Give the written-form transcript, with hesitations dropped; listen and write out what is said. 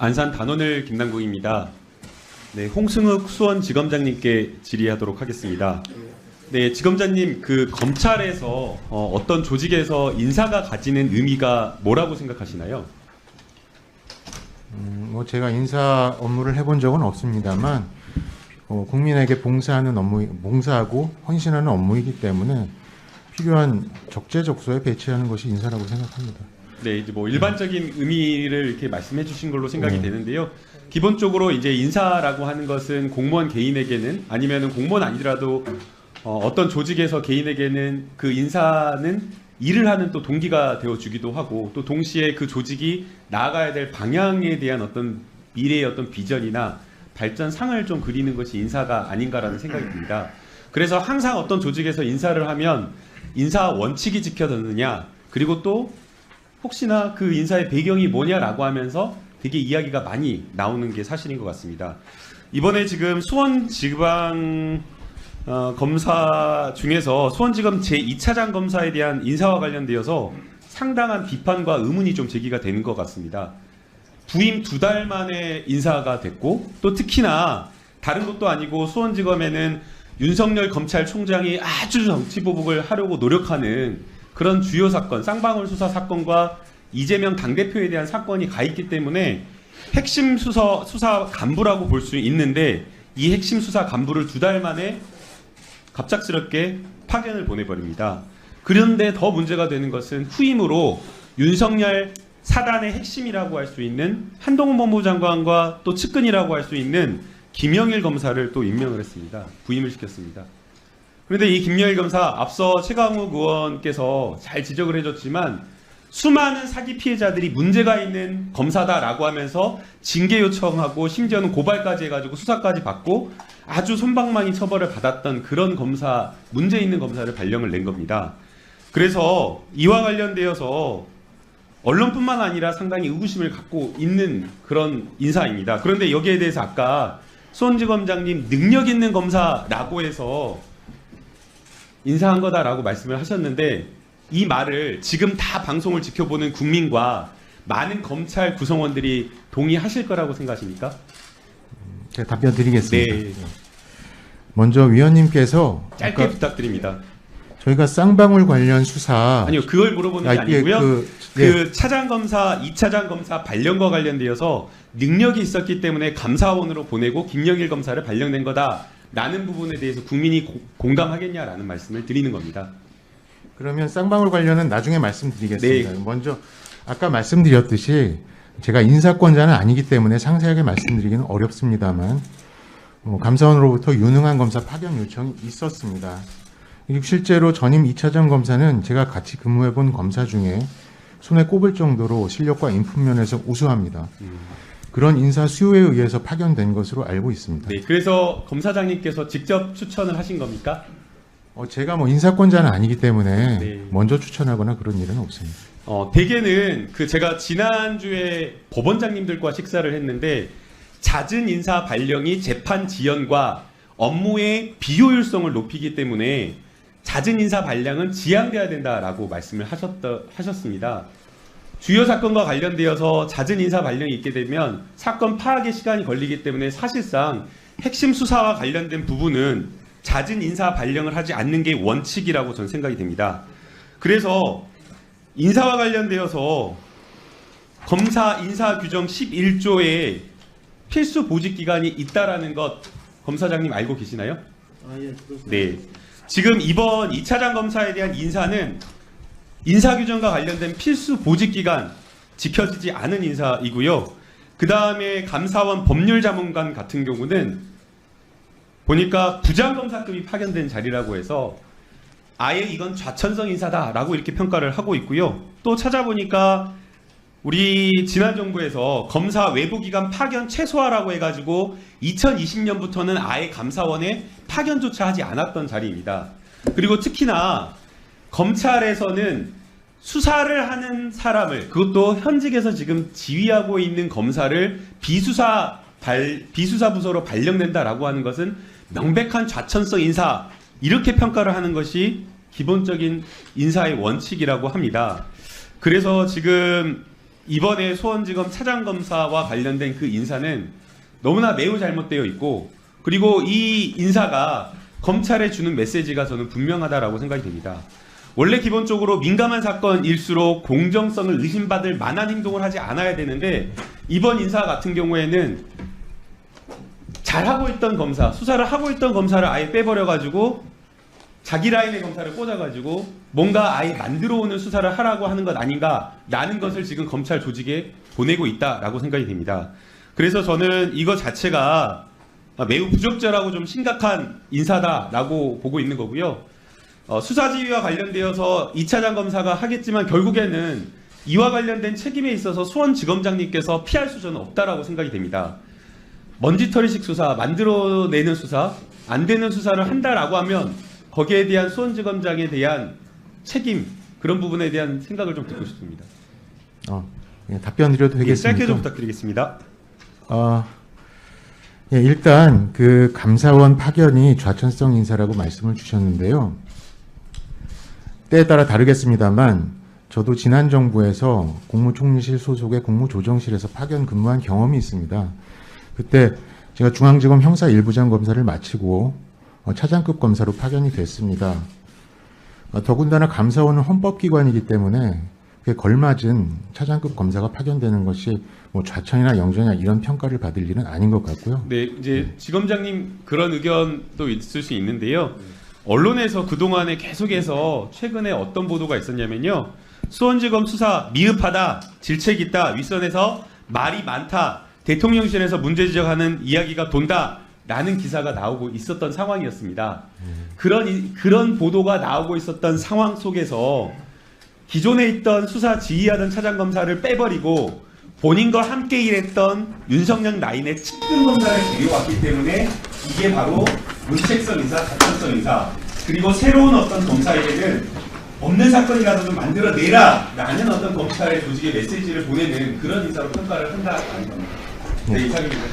안산 단원을 김남국입니다. 네, 홍승욱 수원지검장님께 질의하도록 하겠습니다. 네, 지검장님, 그 검찰에서 어떤 조직에서 인사가 가지는 의미가 뭐라고 생각하시나요? 뭐 제가 인사 업무를 해본 적은 없습니다만 국민에게 봉사하고 헌신하는 업무이기 때문에 필요한 적재적소에 배치하는 것이 인사라고 생각합니다. 네, 이제 뭐 일반적인 의미를 이렇게 말씀해 주신 걸로 생각이 되는데요. 기본적으로 이제 인사라고 하는 것은 공무원 개인에게는 아니면은 공무원 아니더라도 어떤 조직에서 개인에게는 그 인사는 일을 하는 또 동기가 되어 주기도 하고 또 동시에 그 조직이 나아가야 될 방향에 대한 어떤 미래의 어떤 비전이나 발전상을 좀 그리는 것이 인사가 아닌가라는 생각이 듭니다. 그래서 항상 어떤 조직에서 인사를 하면 인사 원칙이 지켜졌느냐, 그리고 또 혹시나 그 인사의 배경이 뭐냐라고 하면서 되게 이야기가 많이 나오는 게 사실인 것 같습니다. 이번에 지금 수원지방 검사 중에서 수원지검 제2차장 검사에 대한 인사와 관련되어서 상당한 비판과 의문이 좀 제기가 되는 것 같습니다. 부임 2달 만에 인사가 됐고 또 특히나 다른 것도 아니고 수원지검에는 윤석열 검찰총장이 아주 정치보복을 하려고 노력하는 그런 주요 사건, 쌍방울 수사 사건과 이재명 당대표에 대한 사건이 가 있기 때문에 핵심 수사 간부라고 볼 수 있는데 이 핵심 수사 간부를 2달 만에 갑작스럽게 파견을 보내버립니다. 그런데 더 문제가 되는 것은 후임으로 윤석열 사단의 핵심이라고 할 수 있는 한동훈 법무부 장관과 또 측근이라고 할 수 있는 김영일 검사를 또 임명을 했습니다. 부임을 시켰습니다. 그런데 이 김영일 검사 앞서 최강욱 의원께서 잘 지적을 해줬지만 수많은 사기 피해자들이 문제가 있는 검사다라고 하면서 징계 요청하고 심지어는 고발까지 해가지고 수사까지 받고 아주 솜방망이 처벌을 받았던 그런 검사, 문제 있는 검사를 발령을 낸 겁니다. 그래서 이와 관련되어서 언론뿐만 아니라 상당히 의구심을 갖고 있는 그런 인사입니다. 그런데 여기에 대해서 아까 수원지검장님 능력 있는 검사라고 해서 인사한 거다라고 말씀을 하셨는데 이 말을 지금 다 방송을 지켜보는 국민과 많은 검찰 구성원들이 동의하실 거라고 생각하십니까? 제가 답변 드리겠습니다. 네. 먼저 위원님께서 짧게 부탁드립니다. 저희가 쌍방울 관련 수사 아니요, 그걸 물어보는 게 아니고요. 그 차장검사, 2차장 검사 발령과 관련되어서 능력이 있었기 때문에 감사원으로 보내고 김영일 검사를 발령낸 거다라는 부분에 대해서 국민이 공감하겠냐라는 말씀을 드리는 겁니다. 그러면 쌍방울 관련은 나중에 말씀드리겠습니다. 네. 먼저 아까 말씀드렸듯이 제가 인사권자는 아니기 때문에 상세하게 말씀드리기는 어렵습니다만 감사원으로부터 유능한 검사 파견 요청이 있었습니다. 실제로 전임 2차장 검사는 제가 같이 근무해본 검사 중에 손에 꼽을 정도로 실력과 인품 면에서 우수합니다. 그런 인사 수요에 의해서 파견된 것으로 알고 있습니다. 네, 그래서 검사장님께서 직접 추천을 하신 겁니까? 제가 뭐 인사권자는 아니기 때문에 네. 먼저 추천하거나 그런 일은 없습니다. 대개는 제가 지난주에 법원장님들과 식사를 했는데 잦은 인사 발령이 재판 지연과 업무의 비효율성을 높이기 때문에 잦은 인사 발령은 지양돼야 된다라고 말씀을 하셨습니다. 주요 사건과 관련되어서 잦은 인사 발령이 있게 되면 사건 파악에 시간이 걸리기 때문에 사실상 핵심 수사와 관련된 부분은 잦은 인사 발령을 하지 않는 게 원칙이라고 저는 생각이 됩니다. 그래서 인사와 관련되어서 검사 인사 규정 11조에 필수 보직 기간이 있다라는 것 검사장님 알고 계시나요? 예, 그렇습니다. 네. 지금 이번 2차장 검사에 대한 인사는 인사 규정과 관련된 필수 보직 기간 지켜지지 않은 인사이고요. 그 다음에 감사원 법률자문관 같은 경우는 보니까 부장검사급이 파견된 자리라고 해서 아예 이건 좌천성 인사다라고 이렇게 평가를 하고 있고요. 또 찾아보니까 우리 지난 정부에서 검사 외부기관 파견 최소화라고 해가지고 2020년부터는 아예 감사원에 파견조차 하지 않았던 자리입니다. 그리고 특히나 검찰에서는 수사를 하는 사람을, 그것도 현직에서 지금 지휘하고 있는 검사를 비수사 부서로 발령낸다라고 하는 것은 명백한 좌천성 인사, 이렇게 평가를 하는 것이 기본적인 인사의 원칙이라고 합니다. 그래서 지금 이번에 수원지검 차장검사와 관련된 그 인사는 너무나 매우 잘못되어 있고, 그리고 이 인사가 검찰에 주는 메시지가 저는 분명하다라고 생각이 됩니다. 원래 기본적으로 민감한 사건일수록 공정성을 의심받을 만한 행동을 하지 않아야 되는데, 이번 인사 같은 경우에는 잘하고 있던 검사, 수사를 하고 있던 검사를 아예 빼버려가지고 자기 라인의 검사를 꽂아가지고 뭔가 아예 만들어오는 수사를 하라고 하는 것 아닌가라는 것을 지금 검찰 조직에 보내고 있다라고 생각이 됩니다. 그래서 저는 이거 자체가 매우 부적절하고 좀 심각한 인사다라고 보고 있는 거고요. 수사지휘와 관련되어서 2차장 검사가 하겠지만 결국에는 이와 관련된 책임에 있어서 수원지검장님께서 피할 수저는 없다라고 생각이 됩니다. 먼지털이식 수사, 만들어내는 수사, 안 되는 수사를 한다라고 하면 거기에 대한 수원지검장에 대한 책임, 그런 부분에 대한 생각을 좀 듣고 싶습니다. 예, 답변 드려도 되겠습니까? 짧게 좀 부탁드리겠습니다. 예, 일단 그 감사원 파견이 좌천성 인사라고 말씀을 주셨는데요. 때에 따라 다르겠습니다만 저도 지난 정부에서 국무총리실 소속의 국무조정실에서 파견 근무한 경험이 있습니다. 그때 제가 중앙지검 형사 1부장 검사를 마치고 차장급 검사로 파견이 됐습니다. 더군다나 감사원은 헌법기관이기 때문에 그에 걸맞은 차장급 검사가 파견되는 것이 뭐 좌천이나 영전이나 이런 평가를 받을 일은 아닌 것 같고요. 네, 이제 지검장님 그런 의견도 있을 수 있는데요. 언론에서 그동안에 계속해서 최근에 어떤 보도가 있었냐면요. 수원지검 수사 미흡하다, 질책 있다, 윗선에서 말이 많다, 대통령실에서 문제 지적하는 이야기가 돈다라는 기사가 나오고 있었던 상황이었습니다. 그런 보도가 나오고 있었던 상황 속에서 기존에 있던 수사 지휘하던 차장검사를 빼버리고 본인과 함께 일했던 윤석열 라인의 측근 검사를 데려왔기 때문에 이게 바로 문책성 인사, 자천성 인사, 그리고 새로운 어떤 검사에게는 없는 사건이라도 좀 만들어내라 라는 어떤 검찰의 조직의 메시지를 보내는 그런 인사로 평가를 한다라는 겁니다. 네, 이상입니다.